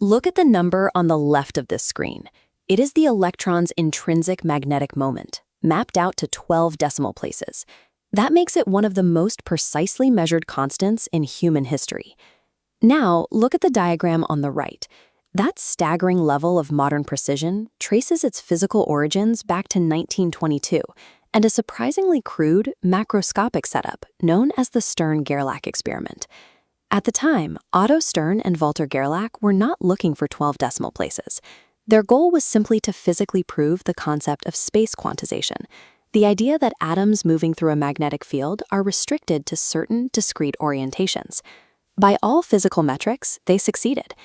Look at the number on the left of this screen. It is the electron's intrinsic magnetic moment, mapped out to 12 decimal places. That makes it one of the most precisely measured constants in human history. Now, look at the diagram on the right. That staggering level of modern precision traces its physical origins back to 1922 and a surprisingly crude, macroscopic setup known as the Stern Gerlach experiment. At the time, Otto Stern and Walter Gerlach were not looking for 12 decimal places. Their goal was simply to physically prove the concept of space quantization, the idea that atoms moving through a magnetic field are restricted to certain discrete orientations. By all physical metrics, they succeeded.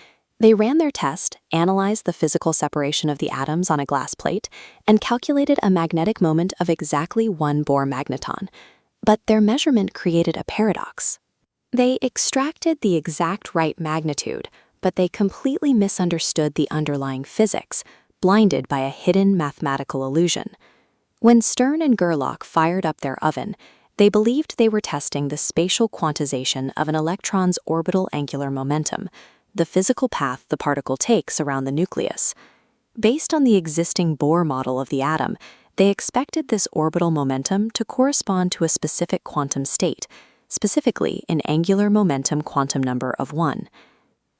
They ran their test, analyzed the physical separation of the atoms on a glass plate, and calculated a magnetic moment of exactly 1 Bohr magneton. But their measurement created a paradox. They extracted the exact right magnitude, but they completely misunderstood the underlying physics, blinded by a hidden mathematical illusion. When Stern and Gerlach fired up their oven, they believed they were testing the spatial quantization of an electron's orbital angular momentum, the physical path the particle takes around the nucleus. Based on the existing Bohr model of the atom, they expected this orbital momentum to correspond to a specific quantum state, specifically an angular momentum quantum number of 1.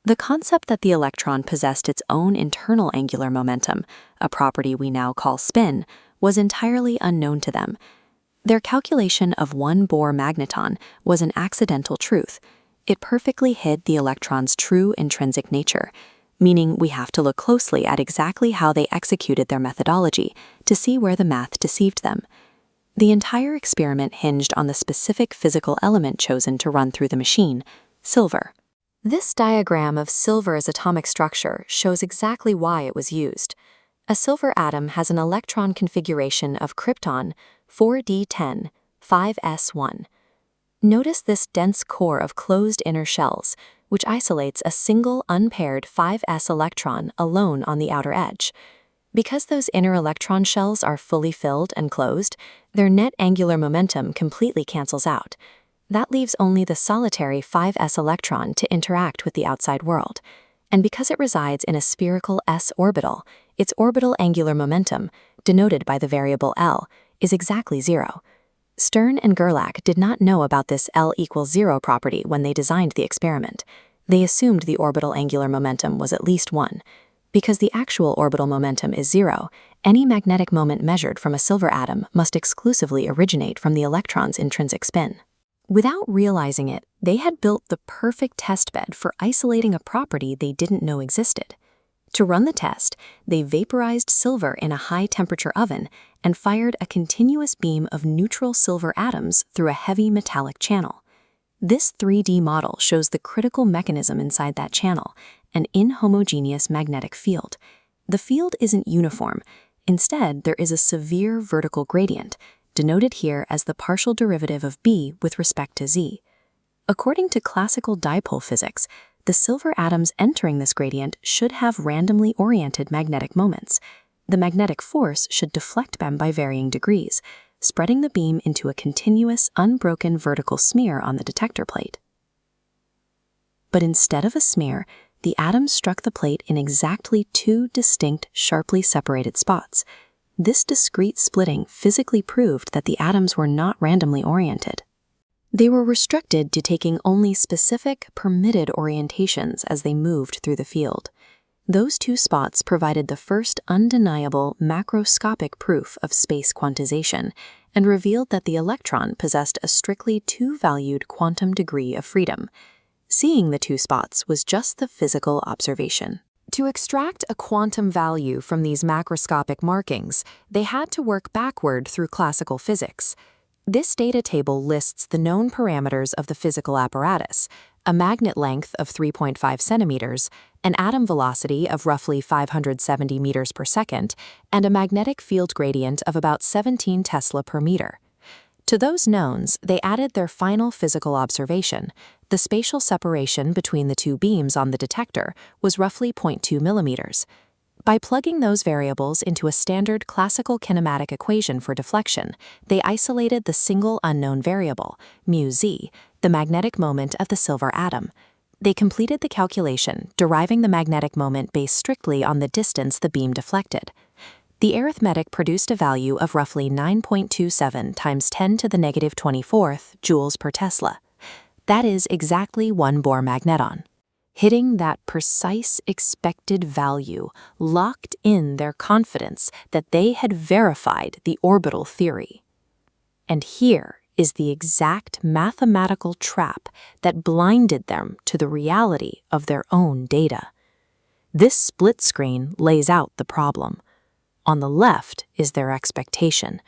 The concept that the electron possessed its own internal angular momentum, a property we now call spin, was entirely unknown to them. Their calculation of 1 Bohr magneton was an accidental truth. It perfectly hid the electron's true intrinsic nature, meaning we have to look closely at exactly how they executed their methodology to see where the math deceived them. The entire experiment hinged on the specific physical element chosen to run through the machine, silver. This diagram of silver's atomic structure shows exactly why it was used. A silver atom has an electron configuration of krypton 4d10, 5s1. Notice this dense core of closed inner shells, which isolates a single unpaired 5s electron alone on the outer edge. Because those inner electron shells are fully filled and closed, their net angular momentum completely cancels out. That leaves only the solitary 5s electron to interact with the outside world. And because it resides in a spherical s orbital, its orbital angular momentum, denoted by the variable L, is exactly 0. Stern and Gerlach did not know about this L equals 0 property when they designed the experiment. They assumed the orbital angular momentum was at least 1. Because the actual orbital momentum is 0, any magnetic moment measured from a silver atom must exclusively originate from the electron's intrinsic spin. Without realizing it, they had built the perfect testbed for isolating a property they didn't know existed. To run the test, they vaporized silver in a high-temperature oven and fired a continuous beam of neutral silver atoms through a heavy metallic channel. This 3D model shows the critical mechanism inside that channel, an inhomogeneous magnetic field. The field isn't uniform. Instead, there is a severe vertical gradient, denoted here as the partial derivative of B with respect to Z. According to classical dipole physics, the silver atoms entering this gradient should have randomly oriented magnetic moments. The magnetic force should deflect them by varying degrees, spreading the beam into a continuous, unbroken vertical smear on the detector plate. But instead of a smear, the atoms struck the plate in exactly 2 distinct, sharply separated spots. This discrete splitting physically proved that the atoms were not randomly oriented. They were restricted to taking only specific, permitted orientations as they moved through the field. Those 2 spots provided the first undeniable macroscopic proof of space quantization and revealed that the electron possessed a strictly 2-valued quantum degree of freedom. Seeing the 2 spots was just the physical observation. To extract a quantum value from these macroscopic markings, they had to work backward through classical physics. This data table lists the known parameters of the physical apparatus: a magnet length of 3.5 centimeters, an atom velocity of roughly 570 meters per second, and a magnetic field gradient of about 17 Tesla per meter. To those knowns, they added their final physical observation. The spatial separation between the 2 beams on the detector was roughly 0.2 millimeters. By plugging those variables into a standard classical kinematic equation for deflection, they isolated the single unknown variable, mu z, the magnetic moment of the silver atom. They completed the calculation, deriving the magnetic moment based strictly on the distance the beam deflected. The arithmetic produced a value of roughly 9.27 times 10 to the negative 24th joules per Tesla. That is exactly 1 Bohr magneton. Hitting that precise expected value locked in their confidence that they had verified the orbital theory. And here is the exact mathematical trap that blinded them to the reality of their own data. This split screen lays out the problem. On the left is their expectation.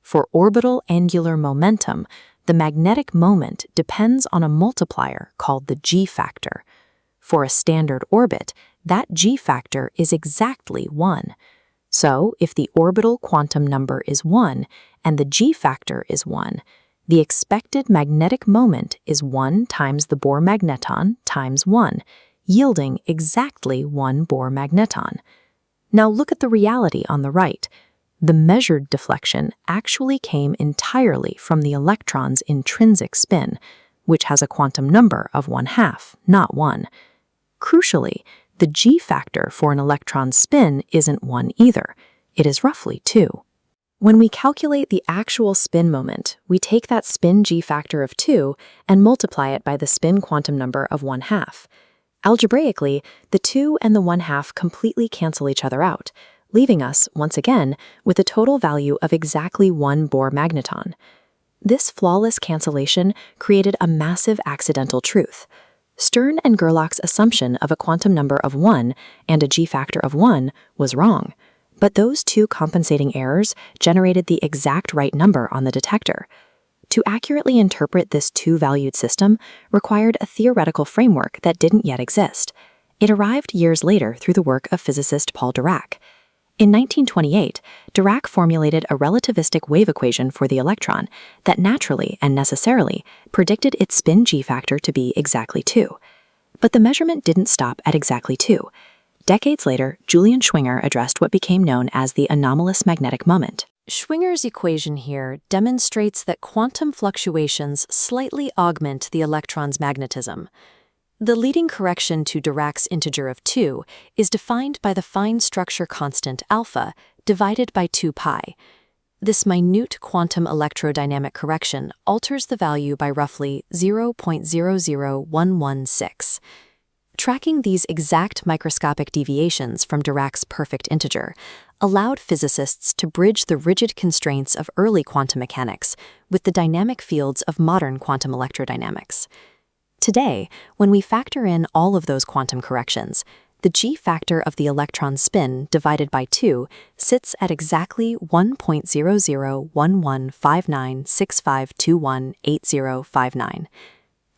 For orbital angular momentum, the magnetic moment depends on a multiplier called the g-factor. For a standard orbit, that g-factor is exactly 1. So, if the orbital quantum number is 1 and the g-factor is 1, the expected magnetic moment is 1 times the Bohr magneton times 1, yielding exactly 1 Bohr magneton. Now look at the reality on the right. The measured deflection actually came entirely from the electron's intrinsic spin, which has a quantum number of 1/2, not 1. Crucially, the g-factor for an electron's spin isn't 1 either. It is roughly 2. When we calculate the actual spin moment, we take that spin g-factor of 2 and multiply it by the spin quantum number of 1/2. Algebraically, the 2 and the 1/2 completely cancel each other out, leaving us, once again, with a total value of exactly 1 Bohr magneton. This flawless cancellation created a massive accidental truth. Stern and Gerlach's assumption of a quantum number of 1 and a g-factor of 1 was wrong, but those two compensating errors generated the exact right number on the detector. To accurately interpret this two-valued system required a theoretical framework that didn't yet exist. It arrived years later through the work of physicist Paul Dirac. In 1928, Dirac formulated a relativistic wave equation for the electron that naturally and necessarily predicted its spin g-factor to be exactly 2. But the measurement didn't stop at exactly 2. Decades later, Julian Schwinger addressed what became known as the anomalous magnetic moment. Schwinger's equation here demonstrates that quantum fluctuations slightly augment the electron's magnetism. The leading correction to Dirac's integer of 2 is defined by the fine structure constant alpha divided by 2 pi. This minute quantum electrodynamic correction alters the value by roughly 0.00116. Tracking these exact microscopic deviations from Dirac's perfect integer allowed physicists to bridge the rigid constraints of early quantum mechanics with the dynamic fields of modern quantum electrodynamics. Today, when we factor in all of those quantum corrections, the g-factor of the electron spin divided by 2 sits at exactly 1.00115965218059.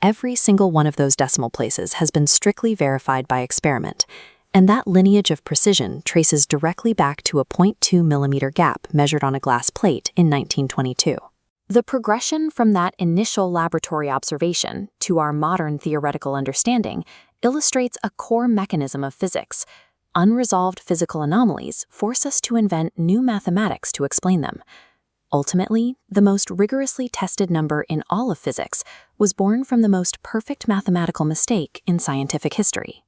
Every single one of those decimal places has been strictly verified by experiment, and that lineage of precision traces directly back to a 0.2 millimeter gap measured on a glass plate in 1922. The progression from that initial laboratory observation to our modern theoretical understanding illustrates a core mechanism of physics. Unresolved physical anomalies force us to invent new mathematics to explain them. Ultimately, the most rigorously tested number in all of physics was born from the most perfect mathematical mistake in scientific history.